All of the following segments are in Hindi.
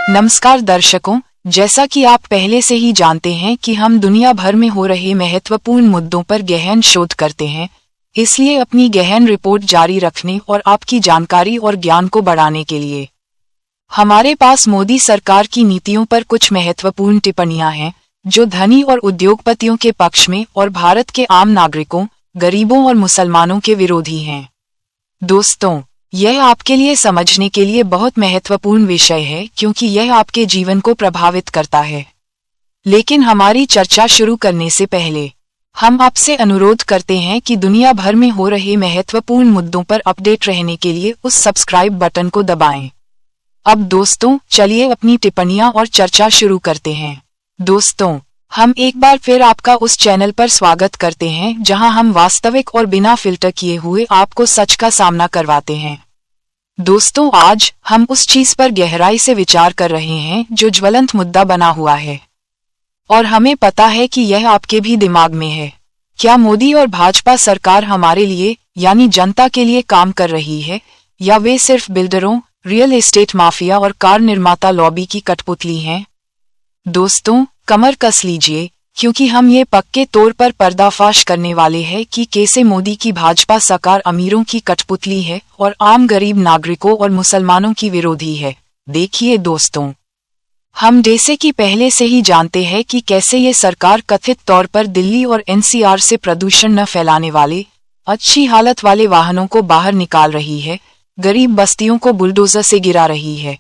नमस्कार दर्शकों, जैसा कि आप पहले से ही जानते हैं कि हम दुनिया भर में हो रहे महत्वपूर्ण मुद्दों पर गहन शोध करते हैं, इसलिए अपनी गहन रिपोर्ट जारी रखने और आपकी जानकारी और ज्ञान को बढ़ाने के लिए हमारे पास मोदी सरकार की नीतियों पर कुछ महत्वपूर्ण टिप्पणियां हैं जो धनी और उद्योगपतियों के पक्ष में और भारत के आम नागरिकों, गरीबों और मुसलमानों के विरोधी हैं। दोस्तों, यह आपके लिए समझने के लिए बहुत महत्वपूर्ण विषय है क्योंकि यह आपके जीवन को प्रभावित करता है। लेकिन हमारी चर्चा शुरू करने से पहले हम आपसे अनुरोध करते हैं कि दुनिया भर में हो रहे महत्वपूर्ण मुद्दों पर अपडेट रहने के लिए उस सब्सक्राइब बटन को दबाएं। अब दोस्तों, चलिए अपनी टिप्पणियां और चर्चा शुरू करते हैं। दोस्तों, हम एक बार फिर आपका उस चैनल पर स्वागत करते हैं जहां हम वास्तविक और बिना फिल्टर किए हुए आपको सच का सामना करवाते हैं। दोस्तों, आज हम उस चीज पर गहराई से विचार कर रहे हैं जो ज्वलंत मुद्दा बना हुआ है और हमें पता है कि यह आपके भी दिमाग में है। क्या मोदी और भाजपा सरकार हमारे लिए यानी जनता के लिए काम कर रही है या वे सिर्फ बिल्डरों, रियल एस्टेट माफिया और कार निर्माता लॉबी की कठपुतली हैं? दोस्तों, कमर कस लीजिए क्योंकि हम ये पक्के तौर पर पर्दाफाश करने वाले हैं कि कैसे मोदी की भाजपा सरकार अमीरों की कठपुतली है और आम गरीब नागरिकों और मुसलमानों की विरोधी है। देखिए दोस्तों, हम जैसे कि पहले से ही जानते हैं कि कैसे ये सरकार कथित तौर पर दिल्ली और एनसीआर से प्रदूषण न फैलाने वाले, अच्छी हालत वाले वाहनों को बाहर निकाल रही है, गरीब बस्तियों को बुलडोजर से गिरा रही है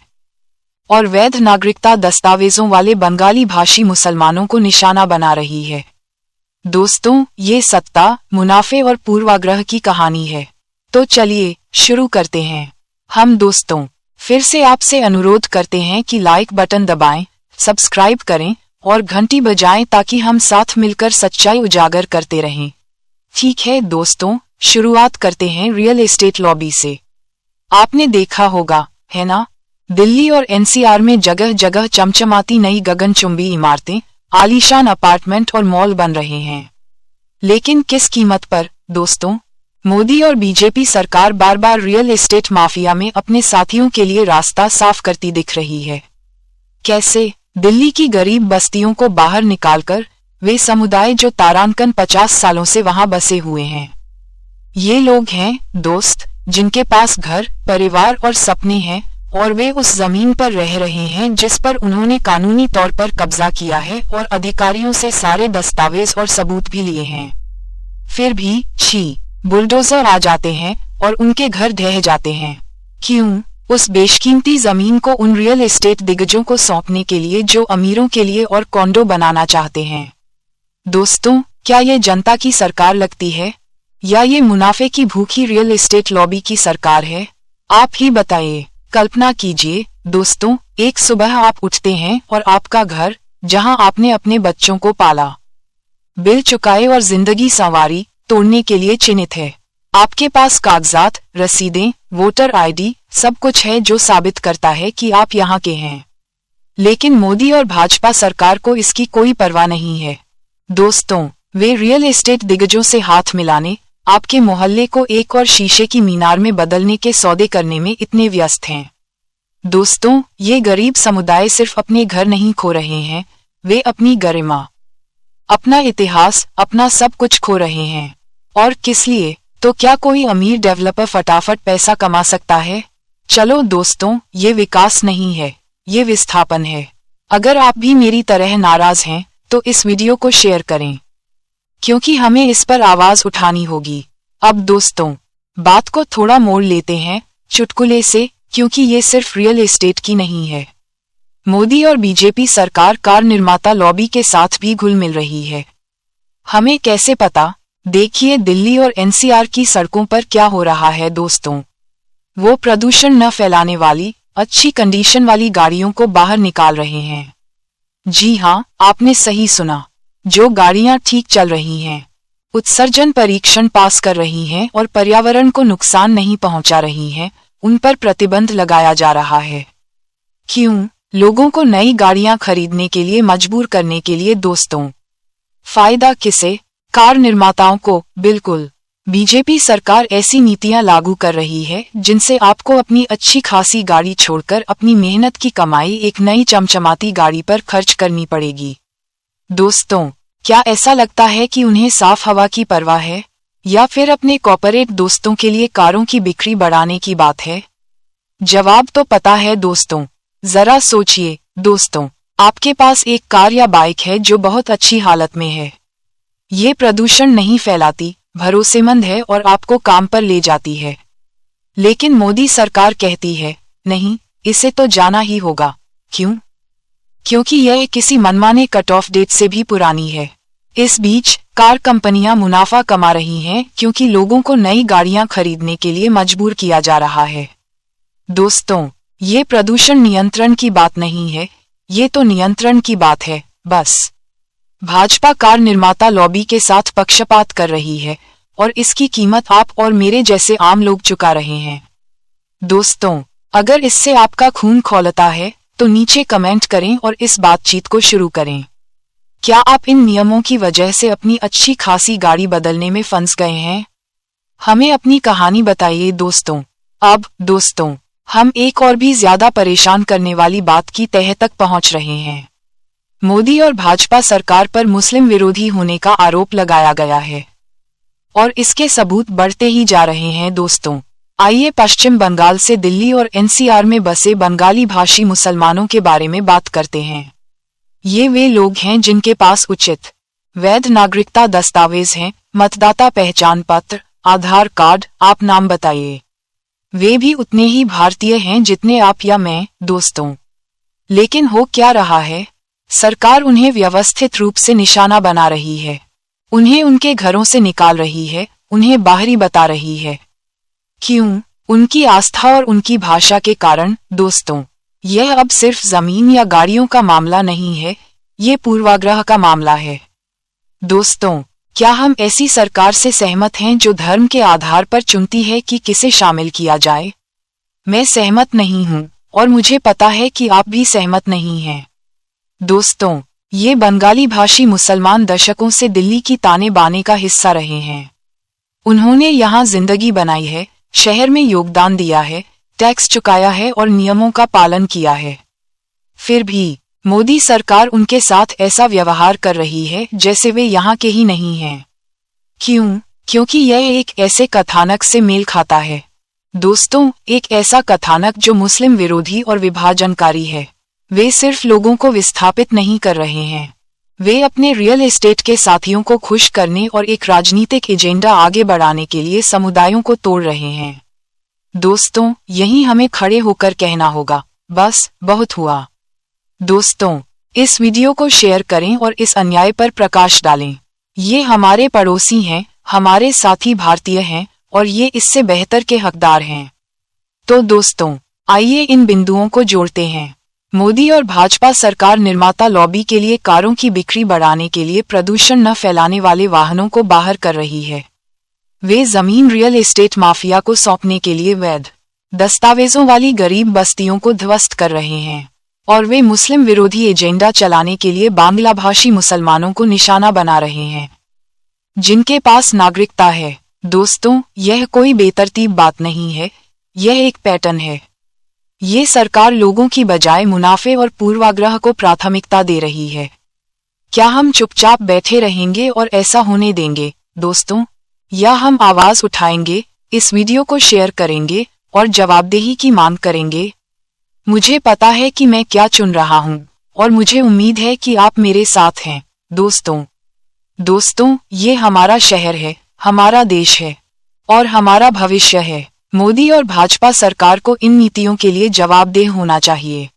और वैध नागरिकता दस्तावेजों वाले बंगाली भाषी मुसलमानों को निशाना बना रही है। दोस्तों, ये सत्ता, मुनाफे और पूर्वाग्रह की कहानी है। तो चलिए शुरू करते हैं। हम दोस्तों फिर से आपसे अनुरोध करते हैं कि लाइक बटन दबाएं, सब्सक्राइब करें और घंटी बजाएं ताकि हम साथ मिलकर सच्चाई उजागर करते रहें। ठीक है दोस्तों, शुरुआत करते हैं रियल एस्टेट लॉबी से। आपने देखा होगा, है ना, दिल्ली और एनसीआर में जगह जगह चमचमाती नई गगनचुंबी इमारतें, आलीशान अपार्टमेंट और मॉल बन रहे हैं। लेकिन किस कीमत पर दोस्तों? मोदी और बीजेपी सरकार बार बार रियल एस्टेट माफिया में अपने साथियों के लिए रास्ता साफ करती दिख रही है। कैसे? दिल्ली की गरीब बस्तियों को बाहर निकालकर वे समुदाय जो तारांकन 50 सालों से वहां बसे हुए हैं। ये लोग हैं दोस्त जिनके पास घर, परिवार और सपने हैं और वे उस जमीन पर रह रहे हैं जिस पर उन्होंने कानूनी तौर पर कब्जा किया है और अधिकारियों से सारे दस्तावेज और सबूत भी लिए हैं। फिर भी बुलडोजर आ जाते हैं और उनके घर ढह जाते हैं। क्यों? उस बेशकीमती जमीन को उन रियल एस्टेट दिग्गजों को सौंपने के लिए जो अमीरों के लिए और कॉन्डो बनाना चाहते हैं। दोस्तों, क्या ये जनता की सरकार लगती है या ये मुनाफे की भूखी रियल एस्टेट लॉबी की सरकार है? आप ही बताइए। कल्पना कीजिए दोस्तों, एक सुबह आप उठते हैं और आपका घर, जहां आपने अपने बच्चों को पाला, बिल चुकाए और जिंदगी संवारी, तोड़ने के लिए चिन्हित है। आपके पास कागजात, रसीदें, वोटर आईडी, सब कुछ है जो साबित करता है कि आप यहाँ के हैं। लेकिन मोदी और भाजपा सरकार को इसकी कोई परवाह नहीं है। दोस्तों, वे रियल एस्टेट दिग्गजों से हाथ मिलाने, आपके मोहल्ले को एक और शीशे की मीनार में बदलने के सौदे करने में इतने व्यस्त हैं। दोस्तों, ये गरीब समुदाय सिर्फ अपने घर नहीं खो रहे हैं, वे अपनी गरिमा, अपना इतिहास, अपना सब कुछ खो रहे हैं। और किस लिए? तो क्या कोई अमीर डेवलपर फटाफट पैसा कमा सकता है? चलो दोस्तों, ये विकास नहीं है, ये विस्थापन है। अगर आप भी मेरी तरह नाराज हैं तो इस वीडियो को शेयर करें क्योंकि हमें इस पर आवाज उठानी होगी। अब दोस्तों, बात को थोड़ा मोड़ लेते हैं चुटकुले से, क्योंकि ये सिर्फ रियल एस्टेट की नहीं है। मोदी और बीजेपी सरकार कार निर्माता लॉबी के साथ भी घुल मिल रही है। हमें कैसे पता? देखिए दिल्ली और एनसीआर की सड़कों पर क्या हो रहा है दोस्तों। वो प्रदूषण न फैलाने वाली, अच्छी कंडीशन वाली गाड़ियों को बाहर निकाल रहे हैं। जी हाँ, आपने सही सुना, जो गाड़ियां ठीक चल रही हैं, उत्सर्जन परीक्षण पास कर रही हैं और पर्यावरण को नुकसान नहीं पहुंचा रही हैं, उन पर प्रतिबंध लगाया जा रहा है। क्यों? लोगों को नई गाड़ियां खरीदने के लिए मजबूर करने के लिए दोस्तों। फायदा किसे? कार निर्माताओं को, बिल्कुल। बीजेपी सरकार ऐसी नीतियां लागू कर रही है जिनसे आपको अपनी अच्छी खासी गाड़ी छोड़कर अपनी मेहनत की कमाई एक नई चमचमाती गाड़ी पर खर्च करनी पड़ेगी। दोस्तों, क्या ऐसा लगता है कि उन्हें साफ हवा की परवाह है या फिर अपने कॉर्पोरेट दोस्तों के लिए कारों की बिक्री बढ़ाने की बात है? जवाब तो पता है दोस्तों। जरा सोचिए दोस्तों, आपके पास एक कार या बाइक है जो बहुत अच्छी हालत में है। ये प्रदूषण नहीं फैलाती, भरोसेमंद है और आपको काम पर ले जाती है। लेकिन मोदी सरकार कहती है, नहीं, इसे तो जाना ही होगा। क्यों? क्योंकि यह किसी मनमाने कट ऑफ डेट से भी पुरानी है। इस बीच कार कंपनियां मुनाफा कमा रही हैं क्योंकि लोगों को नई गाड़ियां खरीदने के लिए मजबूर किया जा रहा है। दोस्तों, ये प्रदूषण नियंत्रण की बात नहीं है, ये तो नियंत्रण की बात है बस। भाजपा कार निर्माता लॉबी के साथ पक्षपात कर रही है और इसकी कीमत आप और मेरे जैसे आम लोग चुका रहे हैं। दोस्तों, अगर इससे आपका खून खौलता है तो नीचे कमेंट करें और इस बातचीत को शुरू करें। क्या आप इन नियमों की वजह से अपनी अच्छी खासी गाड़ी बदलने में फंस गए हैं? हमें अपनी कहानी बताइए दोस्तों। अब दोस्तों, हम एक और भी ज्यादा परेशान करने वाली बात की तह तक पहुंच रहे हैं। मोदी और भाजपा सरकार पर मुस्लिम विरोधी होने का आरोप लगाया गया है और इसके सबूत बढ़ते ही जा रहे हैं दोस्तों। आइए पश्चिम बंगाल से दिल्ली और एनसीआर में बसे बंगाली भाषी मुसलमानों के बारे में बात करते हैं। ये वे लोग हैं जिनके पास उचित वैध नागरिकता दस्तावेज हैं, मतदाता पहचान पत्र, आधार कार्ड, आप नाम बताइए। वे भी उतने ही भारतीय हैं जितने आप या मैं दोस्तों। लेकिन हो क्या रहा है? सरकार उन्हें व्यवस्थित रूप से निशाना बना रही है, उन्हें उनके घरों से निकाल रही है, उन्हें बाहरी बता रही है। क्यों? उनकी आस्था और उनकी भाषा के कारण दोस्तों। यह अब सिर्फ जमीन या गाड़ियों का मामला नहीं है, ये पूर्वाग्रह का मामला है। दोस्तों, क्या हम ऐसी सरकार से सहमत हैं जो धर्म के आधार पर चुनती है कि किसे शामिल किया जाए? मैं सहमत नहीं हूं और मुझे पता है कि आप भी सहमत नहीं हैं। दोस्तों, ये बंगाली भाषी मुसलमान दशकों से दिल्ली की ताने बाने का हिस्सा रहे हैं। उन्होंने यहाँ जिंदगी बनाई है, शहर में योगदान दिया है, टैक्स चुकाया है और नियमों का पालन किया है। फिर भी मोदी सरकार उनके साथ ऐसा व्यवहार कर रही है जैसे वे यहाँ के ही नहीं हैं। क्यों? क्योंकि यह एक ऐसे कथानक से मेल खाता है दोस्तों, एक ऐसा कथानक जो मुस्लिम विरोधी और विभाजनकारी है। वे सिर्फ लोगों को विस्थापित नहीं कर रहे हैं, वे अपने रियल एस्टेट के साथियों को खुश करने और एक राजनीतिक एजेंडा आगे बढ़ाने के लिए समुदायों को तोड़ रहे हैं। दोस्तों, यही हमें खड़े होकर कहना होगा, बस बहुत हुआ। दोस्तों, इस वीडियो को शेयर करें और इस अन्याय पर प्रकाश डालें। ये हमारे पड़ोसी हैं, हमारे साथी भारतीय हैं और ये इससे बेहतर के हकदार हैं। तो दोस्तों, आइए इन बिंदुओं को जोड़ते हैं। मोदी और भाजपा सरकार निर्माता लॉबी के लिए कारों की बिक्री बढ़ाने के लिए प्रदूषण न फैलाने वाले वाहनों को बाहर कर रही है। वे जमीन रियल एस्टेट माफिया को सौंपने के लिए वैध दस्तावेजों वाली गरीब बस्तियों को ध्वस्त कर रहे हैं और वे मुस्लिम विरोधी एजेंडा चलाने के लिए बांग्ला भाषी मुसलमानों को निशाना बना रहे हैं जिनके पास नागरिकता है। दोस्तों, यह कोई बेतरतीब बात नहीं है, यह एक पैटर्न है। ये सरकार लोगों की बजाय मुनाफे और पूर्वाग्रह को प्राथमिकता दे रही है। क्या हम चुपचाप बैठे रहेंगे और ऐसा होने देंगे दोस्तों, या हम आवाज उठाएंगे, इस वीडियो को शेयर करेंगे और जवाबदेही की मांग करेंगे? मुझे पता है कि मैं क्या चुन रहा हूं और मुझे उम्मीद है कि आप मेरे साथ हैं दोस्तों, ये हमारा शहर है, हमारा देश है और हमारा भविष्य है। मोदी और भाजपा सरकार को इन नीतियों के लिए जवाबदेह होना चाहिए।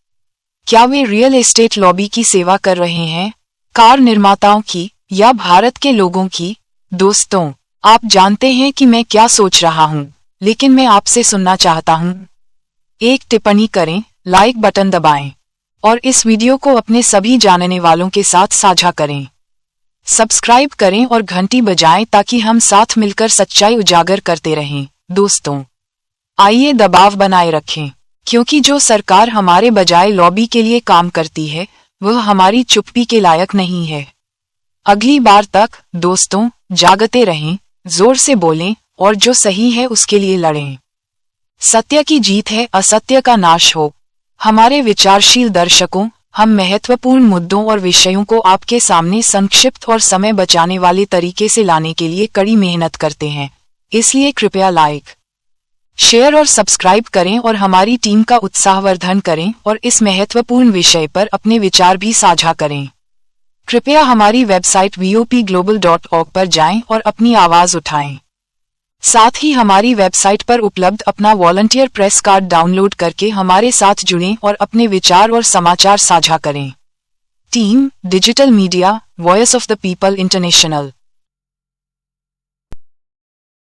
क्या वे रियल एस्टेट लॉबी की सेवा कर रहे हैं, कार निर्माताओं की या भारत के लोगों की? दोस्तों, आप जानते हैं कि मैं क्या सोच रहा हूं, लेकिन मैं आपसे सुनना चाहता हूं। एक टिप्पणी करें, लाइक बटन दबाएं और इस वीडियो को अपने सभी जानने वालों के साथ साझा करें। सब्सक्राइब करें और घंटी बजाएं ताकि हम साथ मिलकर सच्चाई उजागर करते रहें। दोस्तों, आइए दबाव बनाए रखें, क्योंकि जो सरकार हमारे बजाय लॉबी के लिए काम करती है वह हमारी चुप्पी के लायक नहीं है। अगली बार तक दोस्तों, जागते रहें, जोर से बोलें और जो सही है उसके लिए लड़ें। सत्य की जीत है, असत्य का नाश हो। हमारे विचारशील दर्शकों, हम महत्वपूर्ण मुद्दों और विषयों को आपके सामने संक्षिप्त और समय बचाने वाले तरीके से लाने के लिए कड़ी मेहनत करते हैं। इसलिए कृपया लाइक, शेयर और सब्सक्राइब करें और हमारी टीम का उत्साहवर्धन करें और इस महत्वपूर्ण विषय पर अपने विचार भी साझा करें। कृपया हमारी वेबसाइट vopglobal.org पर जाएं और अपनी आवाज उठाएं। साथ ही हमारी वेबसाइट पर उपलब्ध अपना वॉलंटियर प्रेस कार्ड डाउनलोड करके हमारे साथ जुड़ें और अपने विचार और समाचार साझा करें। Team digital media, voice of the people international.